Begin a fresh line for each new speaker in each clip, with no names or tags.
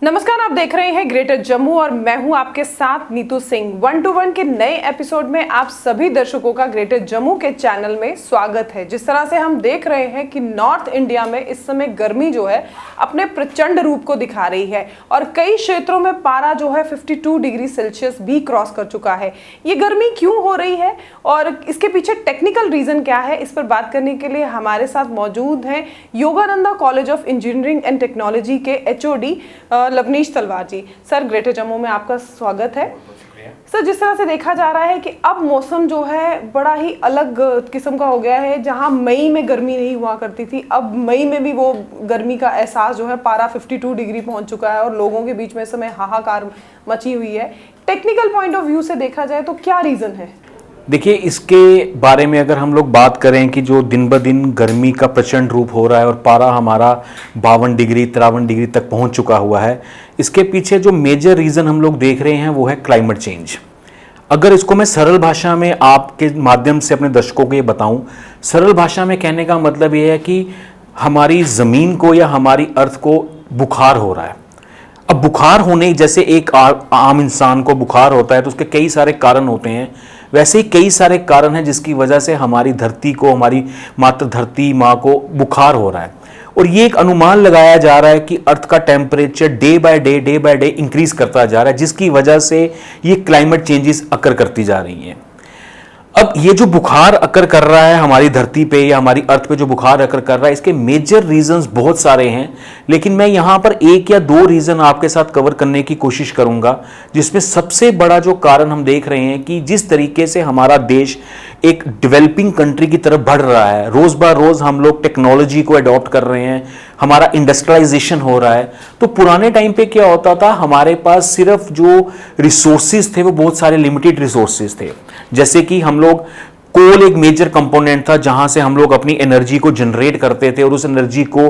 नमस्कार, आप देख रहे हैं ग्रेटर जम्मू और मैं हूं आपके साथ नीतू सिंह। 1 to 1 के नए एपिसोड में आप सभी दर्शकों का ग्रेटर जम्मू के चैनल में स्वागत है। जिस तरह से हम देख रहे हैं कि नॉर्थ इंडिया में इस समय गर्मी जो है अपने प्रचंड रूप को दिखा रही है और कई क्षेत्रों में पारा जो है 52 डिग्री सेल्सियस भी क्रॉस कर चुका है। ये गर्मी क्यों हो रही है और इसके पीछे टेक्निकल रीजन क्या है, इस पर बात करने के लिए हमारे साथ मौजूद हैं Yogananda college of engineering and technology के HOD लवनीश तलवार जी। सर, ग्रेटर जम्मू में आपका स्वागत है। सर, जिस तरह से देखा जा रहा है कि अब मौसम जो है बड़ा ही अलग किस्म का हो गया है। जहां मई में गर्मी नहीं हुआ करती थी, अब मई में भी वो गर्मी का एहसास जो है पारा 52 डिग्री पहुंच चुका है और लोगों के बीच में इस समय हाहाकार मची हुई है। टेक्निकल पॉइंट ऑफ व्यू से देखा जाए तो क्या रीजन है?
देखिए, इसके बारे में अगर हम लोग बात करें कि जो दिन ब दिन गर्मी का प्रचंड रूप हो रहा है और पारा हमारा 52 डिग्री 53 डिग्री तक पहुंच चुका हुआ है, इसके पीछे जो मेजर रीज़न हम लोग देख रहे हैं वो है क्लाइमेट चेंज। अगर इसको मैं सरल भाषा में आपके माध्यम से अपने दर्शकों को ये बताऊं, सरल भाषा में कहने का मतलब ये है कि हमारी ज़मीन को या हमारी अर्थ को बुखार हो रहा है। अब बुखार होने, जैसे एक आम इंसान को बुखार होता है तो उसके कई सारे कारण होते हैं, वैसे ही कई सारे कारण हैं जिसकी वजह से हमारी धरती को, हमारी मातृ धरती माँ को बुखार हो रहा है। और ये एक अनुमान लगाया जा रहा है कि अर्थ का temperature day by day increase करता जा रहा है, जिसकी वजह से ये क्लाइमेट चेंजेस अकर करती जा रही हैं। अब ये जो बुखार अकर कर रहा है हमारी धरती पे या हमारी अर्थ पे, जो बुखार अकर कर रहा है, इसके मेजर रीजंस बहुत सारे हैं, लेकिन मैं यहाँ पर एक या दो रीजन आपके साथ कवर करने की कोशिश करूंगा। जिसमें सबसे बड़ा जो कारण हम देख रहे हैं कि जिस तरीके से हमारा देश एक डेवलपिंग कंट्री की तरफ बढ़ रहा है, रोज बाय रोज हम लोग टेक्नोलॉजी को अडॉप्ट कर रहे हैं, हमारा इंडस्ट्रियलाइजेशन हो रहा है। तो पुराने टाइम पे क्या होता था, हमारे पास सिर्फ जो रिसोर्सेज थे वो बहुत सारे लिमिटेड रिसोर्सेज थे। जैसे कि हम लोग, कोल एक मेजर कंपोनेंट था जहां से हम लोग अपनी एनर्जी को जनरेट करते थे और उस एनर्जी को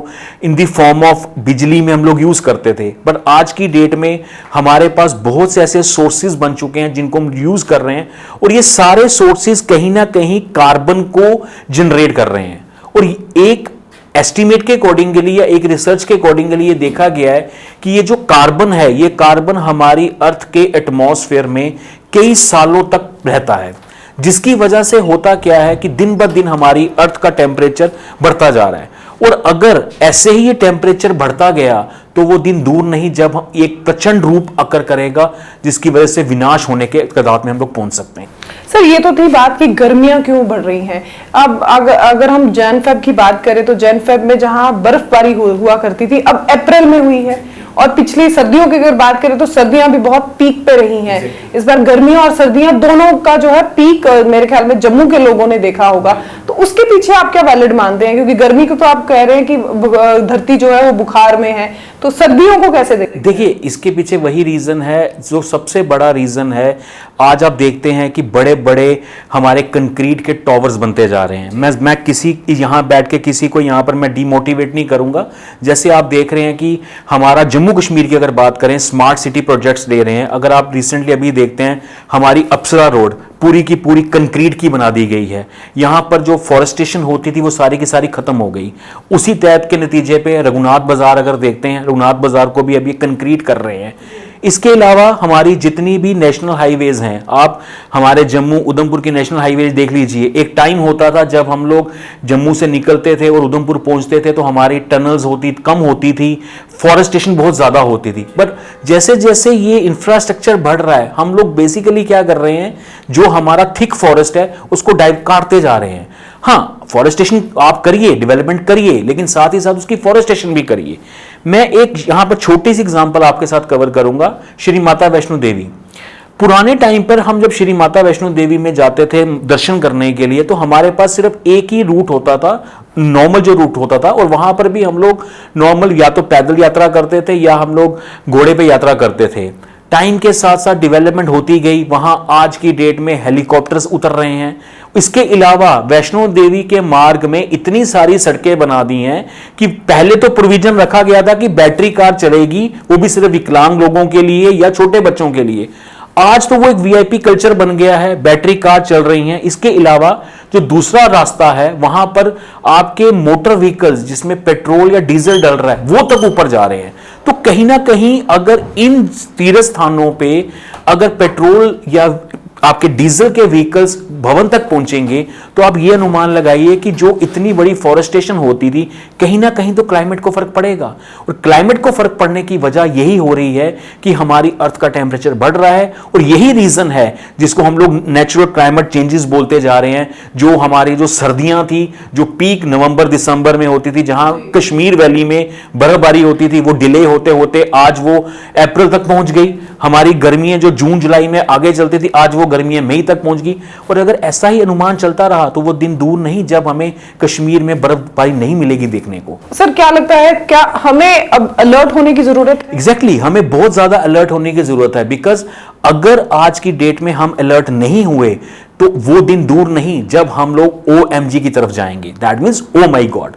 इन द फॉर्म ऑफ बिजली में हम लोग यूज करते थे। बट आज की डेट में हमारे पास बहुत से ऐसे सोर्सेज बन चुके हैं जिनको हम यूज कर रहे हैं और ये सारे सोर्सेज कहीं ना कहीं कार्बन को जनरेट कर रहे हैं। और एक एस्टीमेट के अकॉर्डिंगली या एक रिसर्च के अकॉर्डिंगली ये देखा गया है कि ये जो कार्बन है, ये कार्बन हमारी अर्थ के एटमॉस्फेयर में कई सालों तक रहता है, जिसकी वजह से होता क्या है कि दिन ब दिन हमारी अर्थ का टेम्परेचर बढ़ता जा रहा है। और अगर ऐसे ही ये टेम्परेचर बढ़ता गया तो वो दिन दूर नहीं जब एक प्रचंड रूप अकर करेगा, जिसकी वजह से विनाश होने के कगार में हम लोग पहुंच सकते हैं।
सर, ये तो थी बात कि गर्मियां क्यों बढ़ रही हैं। अब अगर हम जैन फेब की बात करें तो जैन फेब में जहां बर्फबारी हुआ करती थी, अब अप्रैल में हुई है। और पिछली सर्दियों की अगर बात करें तो सर्दियां भी बहुत पीक पे रही हैं। इस बार गर्मियां और सर्दियां दोनों का जो है पीक मेरे ख्याल में जम्मू के लोगों ने देखा होगा। तो उसके पीछे आप क्या वैलिड मानते हैं? क्योंकि गर्मी को तो आप कह रहे हैं कि धरती जो है वो बुखार में है, तो सर्दियों को कैसे देखें?
देखिए, इसके पीछे वही रीजन है जो सबसे बड़ा रीजन है। आज आप देखते हैं कि बड़े बड़े हमारे कंक्रीट के टॉवर्स बनते जा रहे हैं। मैं किसी यहां बैठ के किसी को यहां पर मैं डिमोटिवेट नहीं करूंगा। जैसे आप देख रहे हैं कि हमारा जम्मू कश्मीर की अगर बात करें, स्मार्ट सिटी प्रोजेक्ट्स दे रहे हैं। अगर आप रिसेंटली अभी देखते हैं, हमारी अप्सरा रोड पूरी की पूरी कंक्रीट की बना दी गई है। यहां पर जो फॉरेस्टेशन होती थी वो सारी की सारी खत्म हो गई। उसी तहत के नतीजे पे रघुनाथ बाजार अगर देखते हैं, रघुनाथ बाजार को भी अभी कंक्रीट कर रहे हैं। इसके अलावा हमारी जितनी भी नेशनल हाईवेज हैं, आप हमारे जम्मू उधमपुर की नेशनल हाईवेज देख लीजिए। एक टाइम होता था जब हम लोग जम्मू से निकलते थे और उधमपुर पहुंचते थे तो हमारी टनल्स कम होती थी, फॉरेस्टेशन बहुत ज्यादा होती थी। बट जैसे जैसे ये इंफ्रास्ट्रक्चर बढ़ रहा है, हम लोग बेसिकली क्या कर रहे हैं, जो हमारा थिक फॉरेस्ट है उसको काटते जा रहे हैं। हाँ, फॉरेस्टेशन आप करिए, डेवलपमेंट करिए, लेकिन साथ ही साथ उसकी फॉरेस्टेशन भी करिए। मैं एक यहां पर छोटी सी एग्जांपल आपके साथ कवर करूंगा, श्री माता वैष्णो देवी। पुराने टाइम पर हम जब श्री माता वैष्णो देवी में जाते थे दर्शन करने के लिए, तो हमारे पास सिर्फ एक ही रूट होता था, नॉर्मल जो रूट होता था, और वहां पर भी हम लोग नॉर्मल या तो पैदल यात्रा करते थे या हम लोग घोड़े पे यात्रा करते थे। टाइम के साथ साथ डेवलपमेंट होती गई, वहां आज की डेट में हेलीकॉप्टर्स उतर रहे हैं। इसके अलावा वैष्णो देवी के मार्ग में इतनी सारी सड़कें बना दी हैं कि पहले तो प्रोविजन रखा गया था कि बैटरी कार चलेगी, वो भी सिर्फ विकलांग लोगों के लिए या छोटे बच्चों के लिए। आज तो वो एक वीआईपी कल्चर बन गया है, बैटरी कार चल रही हैं। इसके अलावा जो दूसरा रास्ता है वहां पर आपके मोटर व्हीकल्स जिसमें पेट्रोल या डीजल डल रहा है वो तक ऊपर जा रहे हैं। तो कहीं ना कहीं अगर इन तीर्थ स्थानों पे अगर पेट्रोल या आपके डीजल के व्हीकल्स भवन तक पहुंचेंगे तो आप ये अनुमान लगाइए कि जो इतनी बड़ी फॉरेस्टेशन होती थी कहीं ना कहीं तो क्लाइमेट को फर्क पड़ेगा। और क्लाइमेट को फर्क पड़ने की वजह यही हो रही है कि हमारी अर्थ का टेम्परेचर बढ़ रहा है, और यही रीजन है जिसको हम लोग नेचुरल क्लाइमेट चेंजेस बोलते जा रहे हैं। जो हमारी जो सर्दियां थी, जो पीक नवंबर दिसंबर में होती थी, जहां कश्मीर वैली में बर्फबारी होती थी, वो डिले होते होते आज वो अप्रैल तक पहुंच गई। हमारी गर्मियां जो जून जुलाई में आगे चलती थी, आज वो गर्मियां मई तक पहुंच गई। और अगर ऐसा ही अनुमान चलता रहा तो वो दिन दूर नहीं जब हमें कश्मीर में बर्फबारी नहीं मिलेगी देखने को।
सर क्या लगता है, क्या हमें अब अलर्ट होने की जरूरत है?
एग्जैक्टली, हमें बहुत ज्यादा अलर्ट होने की जरूरत है। बिकॉज अगर आज की डेट में हम अलर्ट नहीं हुए तो वो दिन दूर नहीं जब हम लोग OMG की तरफ जाएंगे। That means oh my god.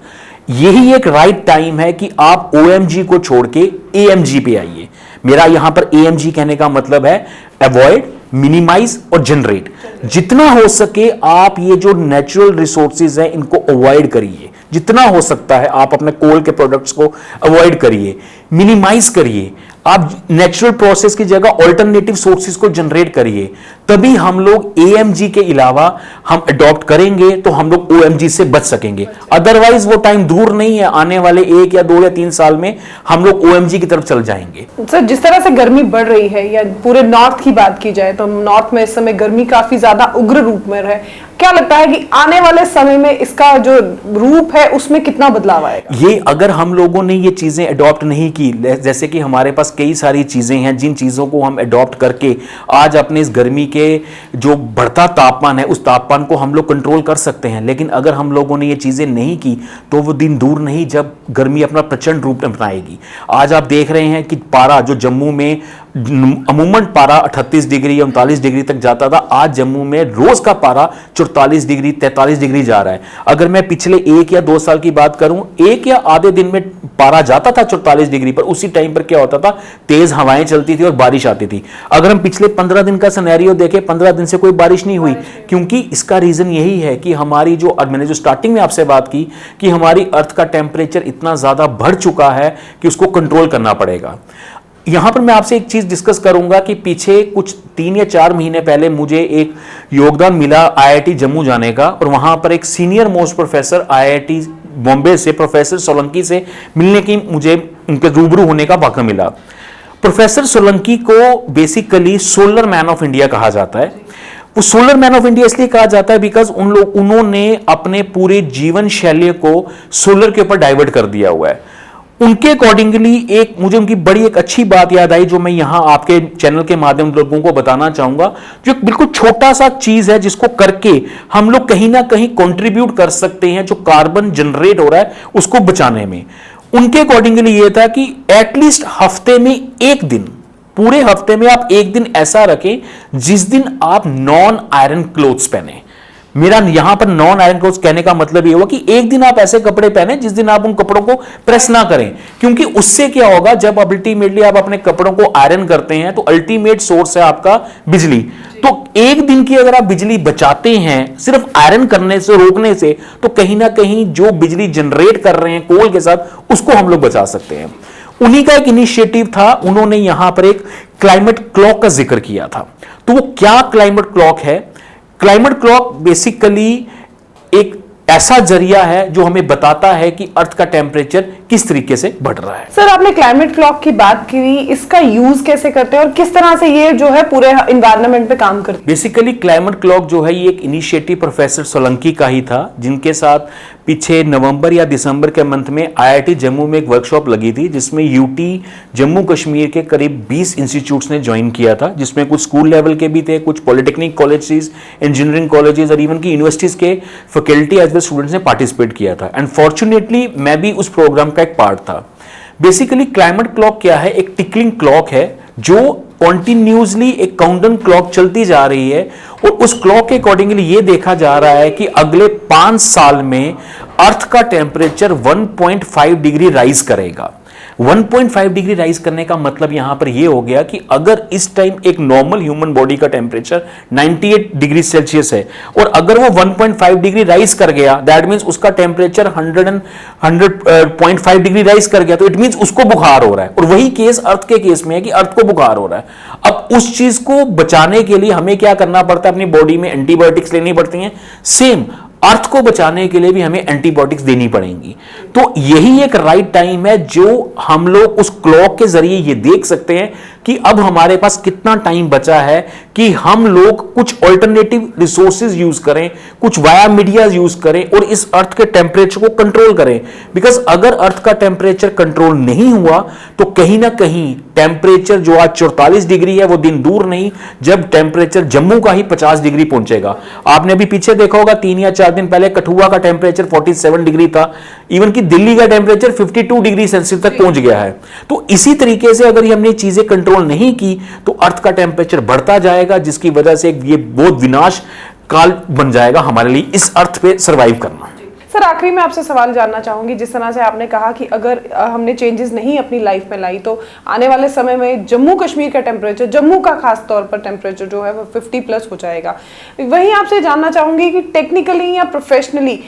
यही एक राइट टाइम है कि आप OMG को छोड़ के AMG पे आइए। मेरा यहां पर AMG कहने का मतलब है अवॉइड, मिनिमाइज और जनरेट। जितना हो सके आप ये जो नेचुरल रिसोर्सेज हैं इनको अवॉइड करिए। जितना हो सकता है आप अपने कोल के प्रोडक्ट्स को अवॉइड करिए, मिनिमाइज करिए। आप नेचुरल प्रोसेस की जगह ऑल्टरनेटिव सोर्सेज को जनरेट करिए। तभी हम लोग AMG के अलावा हम अडॉप्ट करेंगे तो हम लोग OMG से बच सकेंगे। अदरवाइज वो टाइम दूर नहीं है, आने वाले 1 या 2 या 3 साल में हम लोग OMG की तरफ चल जाएंगे।
सर जिस तरह से गर्मी बढ़ रही है, या पूरे नॉर्थ की बात की जाए तो नॉर्थ में इस समय गर्मी काफी ज्यादा उग्र रूप में है, क्या लगता है कि आने वाले समय में इसका जो रूप है उसमें कितना बदलाव आएगा?
ये अगर हम लोगों ने ये चीजें अडॉप्ट नहीं की, जैसे कि हमारे पास कई सारी चीजें हैं जिन चीजों को हम अडॉप्ट करके आज अपने इस गर्मी के जो बढ़ता तापमान है उस तापमान को हम लोग कंट्रोल कर सकते हैं। लेकिन अगर हम लोगों ने ये चीजें नहीं की तो वो दिन दूर नहीं जब गर्मी अपना प्रचंड रूप अपनाएगी। आज आप देख रहे हैं कि पारा जो जम्मू में अमूमन पारा 38 डिग्री या 39 डिग्री तक जाता था, आज जम्मू में रोज का पारा 44 डिग्री 43 डिग्री जा रहा है। अगर मैं पिछले 1 या 2 साल की बात करूं, 1 या आधे दिन में पारा जाता था 44 डिग्री पर, उसी टाइम पर क्या होता था, तेज हवाएं चलती थी और बारिश आती थी। अगर हम पिछले 15 दिन का सिनेरियो देखें, 15 दिन से कोई बारिश नहीं हुई। क्योंकि इसका रीजन यही है कि हमारी जो, मैंने जो स्टार्टिंग में आपसे बात की कि हमारी अर्थ का टेम्परेचर इतना ज्यादा बढ़ चुका है कि उसको कंट्रोल करना पड़ेगा। यहां पर मैं आपसे एक चीज डिस्कस करूंगा कि पीछे कुछ 3 या 4 महीने पहले मुझे एक योगदान मिला IIT जम्मू जाने का, और वहां पर एक senior most professor IIT Bombay से प्रोफेसर सोलंकी से मिलने की, मुझे उनके रूबरू होने का मौका मिला। प्रोफेसर सोलंकी को basically solar man of India कहा जाता है। वो सोलर मैन ऑफ इंडिया इसलिए कहा जाता है बिकॉज उन्होंने अपने पूरे जीवन शैली को सोलर के ऊपर डाइवर्ट कर दिया हुआ है। उनके अकॉर्डिंगली एक मुझे उनकी बड़ी एक अच्छी बात याद आई जो मैं यहां आपके चैनल के माध्यम से लोगों को बताना चाहूंगा, जो एक बिल्कुल छोटा सा चीज है जिसको करके हम लोग कहीं ना कहीं कंट्रीब्यूट कर सकते हैं जो कार्बन जनरेट हो रहा है उसको बचाने में। उनके अकॉर्डिंगली ये था कि एटलीस्ट हफ्ते में एक दिन, पूरे हफ्ते में आप एक दिन ऐसा रखें जिस दिन आप नॉन आयरन क्लोथ्स पहने। मेरा यहां पर नॉन आयरन क्लोथ्स कहने का मतलब ये हुआ कि एक दिन आप ऐसे कपड़े पहने जिस दिन आप उन कपड़ों को प्रेस ना करें। क्योंकि उससे क्या होगा, जब अल्टीमेटली आप अपने कपड़ों को आयरन करते हैं तो अल्टीमेट सोर्स है आपका बिजली। तो एक दिन की अगर आप बिजली बचाते हैं सिर्फ आयरन करने से, रोकने से, तो कहीं ना कहीं जो बिजली जनरेट कर रहे हैं कोल के साथ उसको हम लोग बचा सकते हैं। उन्हीं का एक इनिशिएटिव था, उन्होंने यहां पर एक क्लाइमेट क्लॉक का जिक्र किया था। तो वो क्या क्लाइमेट क्लॉक है? क्लाइमेट क्लॉक बेसिकली एक ऐसा जरिया है जो हमें बताता है कि अर्थ का टेम्परेचर किस तरीके से बढ़ रहा है।
सर आपने क्लाइमेट क्लॉक की बात की, इसका यूज कैसे करते हैं और किस तरह से ये जो है पूरे एनवायरनमेंट पे काम करते हैं?
बेसिकली क्लाइमेट क्लॉक जो है ये एक इनिशिएटिव प्रोफेसर सोलंकी का ही था, जिनके साथ पीछे नवंबर या दिसंबर के मंथ में IIT जम्मू में एक वर्कशॉप लगी थी जिसमें UT जम्मू कश्मीर के करीब 20 इंस्टीट्यूट्स ने ज्वाइन किया था, जिसमें कुछ स्कूल लेवल के भी थे, कुछ पॉलिटेक्निक कॉलेजेस, इंजीनियरिंग कॉलेजेस और इवन की यूनिवर्सिटीज के फैकल्टी एज वेल स्टूडेंट्स ने पार्टिसिपेट किया था। एंड फॉर्चुनेटली मैं भी उस प्रोग्राम का एक पार्ट था। बेसिकली क्लाइमेट क्लॉक क्या है? एक टिकलिंग क्लॉक है जो कॉन्टिन्यूसली एक काउंटडाउन क्लॉक चलती जा रही है, और उस क्लॉक के अकॉर्डिंगली ये देखा जा रहा है कि अगले 5 साल में अर्थ का टेम्परेचर 1.5 डिग्री राइज करेगा। 1.5 डिग्री राइज करने का मतलब यहां पर यह हो गया कि अगर इस टाइम एक नॉर्मल ह्यूमन बॉडी का टेम्परेचर 98 डिग्री सेल्सियस है और अगर वो 1.5 डिग्री राइज कर गया, दैट मींस उसका टेम्परेचर 100.5 डिग्री राइज कर गया, तो इट मींस उसको बुखार हो रहा है। और वही केस अर्थ के केस में है कि अर्थ को बुखार हो रहा है। अब उस चीज को बचाने के लिए हमें क्या करना पड़ता है, अपनी बॉडी में एंटीबायोटिक्स लेनी पड़ती हैं। सेम अर्थ को बचाने के लिए भी हमें एंटीबायोटिक्स देनी पड़ेंगी। तो यही एक राइट टाइम है जो हम लोग उस क्लॉक के जरिए ये देख सकते हैं कि अब हमारे पास कितना टाइम बचा है कि हम लोग कुछ ऑल्टरनेटिव रिसोर्सेज यूज करें, कुछ वाया मीडिया यूज करें और इस अर्थ के टेम्परेचर को कंट्रोल करें। बिकॉज अगर अर्थ का टेम्परेचर कंट्रोल नहीं हुआ तो कहीं ना कहीं टेम्परेचर जो आज 44 डिग्री है वो दिन दूर नहीं जब टेम्परेचर जम्मू का ही 50 डिग्री पहुंचेगा। आपने अभी पीछे देखा होगा 3 या 4 दिन पहले कठुआ का टेम्परेचर 47 डिग्री था, इवन कि दिल्ली का टेम्परेचर 52 डिग्री सेल्सियस तक पहुंच गया है। तो इसी तरीके से अगर हमने चीजें कंट्रोल नहीं की तो अर्थ का टेम्परेचर बढ़ता जाएगा, जिसकी वजह से ये बहुत विनाश काल बन जाएगा हमारे लिए इस अर्थ पे सरवाइव करना।
सर आखिरी में आपसे सवाल जानना चाहूंगी, जिस तरह से आपने कहा कि अगर हमने चेंजेस नहीं अपनी लाइफ में लाई तो आने वाले समय में जम्मू कश्मीर का टेम्परेचर, जम्मू का खास तौर पर टेम्परेचर जो है वो 50+ हो जाएगा। वहीं आपसे जानना चाहूंगी कि टेक्निकली या प्रोफेशनली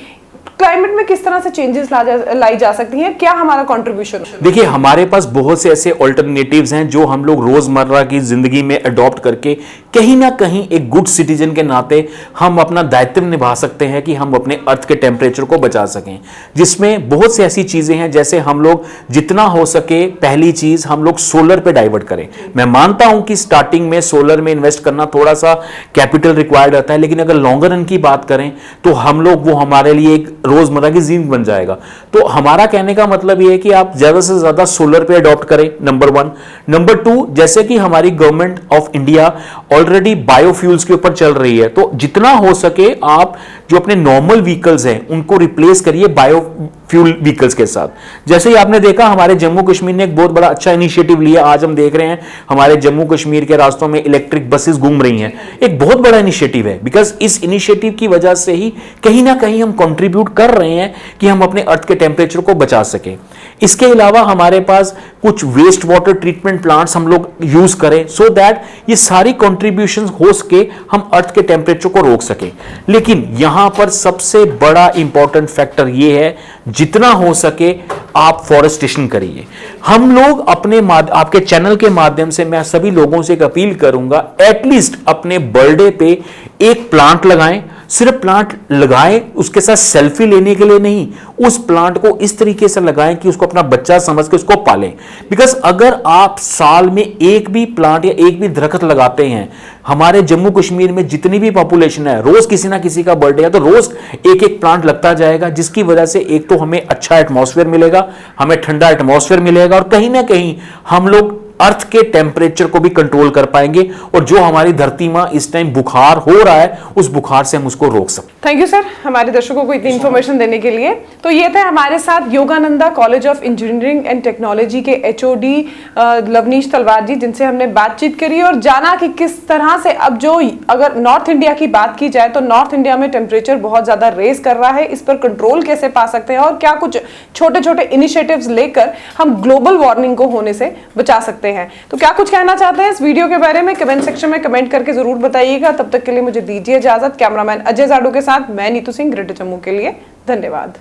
क्लाइमेट में किस तरह से चेंजेस लाई जा सकती हैं, क्या हमारा कंट्रीब्यूशन?
देखिए हमारे पास बहुत से ऐसे ऑल्टरनेटिव्स हैं जो हम लोग रोजमर्रा की जिंदगी में अडॉप्ट करके कहीं ना कहीं एक गुड सिटीजन के नाते हम अपना दायित्व निभा सकते हैं कि हम अपने अर्थ के टेम्परेचर को बचा सकें। जिसमें बहुत सी ऐसी चीजें हैं, जैसे हम लोग जितना हो सके पहली चीज हम लोग सोलर पे डाइवर्ट करें। मैं मानता हूं कि स्टार्टिंग में सोलर में इन्वेस्ट करना थोड़ा सा कैपिटल रिक्वायर्ड रहता है, लेकिन अगर लॉन्गर रन की बात करें तो हम लोग वो हमारे लिए एक रोजमर्रा की जिंदगी बन जाएगा। तो हमारा कहने का मतलब यह है कि आप ज्यादा से ज्यादा सोलर पे अडॉप्ट करें, नंबर 1। नंबर 2, जैसे कि हमारी government of India already biofuels के ऊपर चल रही है, तो जितना हो सके आप जो अपने नॉर्मल व्हीकल्स हैं उनको रिप्लेस करिए बायोफ्यूल व्हीकल्स के साथ। जैसे ही आपने देखा हमारे जम्मू कश्मीर ने एक बहुत बड़ा अच्छा इनिशिएटिव लिया। आज हम देख रहे हैं हमारे जम्मू कश्मीर के रास्तों में इलेक्ट्रिक बसेस घूम रही हैं। एक बहुत बड़ा इनिशिएटिव है, बिकॉज इस इनिशिएटिव की वजह से ही कहीं ना कहीं हम कंट्रीब्यूट कर रहे हैं कि हम अपने अर्थ के टेम्परेचर को बचा सकें। इसके अलावा हमारे पास कुछ वेस्ट वाटर ट्रीटमेंट प्लांट्स हम लोग यूज करें, सो दैट ये सारी कंट्रीब्यूशंस हो सके हम अर्थ के टेम्परेचर को रोक सकें। लेकिन यहां पर सबसे बड़ा इंपॉर्टेंट फैक्टर ये है, जितना हो सके आप फॉरेस्टेशन करिए। हम लोग अपने आपके चैनल के माध्यम से मैं सभी लोगों से एक अपील करूंगा, एटलीस्ट अपने बर्थडे पे एक प्लांट लगाएं। सिर्फ प्लांट लगाएं, उसके साथ सेल्फी लेने के लिए नहीं, उस प्लांट को इस तरीके से लगाएं कि उसको अपना बच्चा समझ के उसको पालें। बिकॉज अगर आप साल में एक भी प्लांट या एक भी दरख्त लगाते हैं, हमारे जम्मू कश्मीर में जितनी भी पॉपुलेशन है, रोज किसी ना किसी का बर्थडे है तो रोज एक एक प्लांट लगता जाएगा, जिसकी वजह से एक तो हमें अच्छा एटमॉस्फेयर मिलेगा, हमें ठंडा एटमॉस्फेयर मिलेगा और कहीं ना कहीं हम लोग अर्थ के टेम्परेचर को भी कंट्रोल कर पाएंगे और जो हमारी धरती मां इस टाइम बुखार हो रहा है उस बुखार से हम उसको रोक सकते।
थैंक यू सर हमारे दर्शकों को इतनी इन्फॉर्मेशन देने के लिए। तो ये थे हमारे साथ Yogananda college of engineering and technology के HOD लवनीश तलवार जी, जिनसे हमने बातचीत करी और जाना कि किस तरह से अब जो अगर नॉर्थ इंडिया की बात की जाए तो नॉर्थ इंडिया में टेम्परेचर बहुत ज्यादा रेस कर रहा है, इस पर कंट्रोल कैसे पा सकते हैं और क्या कुछ छोटे छोटे इनिशिएटिव्स लेकर हम ग्लोबल वार्मिंग को होने से बचा सकते हैं। तो क्या कुछ कहना चाहते हैं इस वीडियो के बारे में कमेंट सेक्शन में कमेंट करके जरूर बताइएगा। तब तक के लिए मुझे दीजिए इजाजत। कैमरामैन अजय जाडू के साथ मैं नीतू सिंह, ग्रेटर जम्मू के लिए धन्यवाद।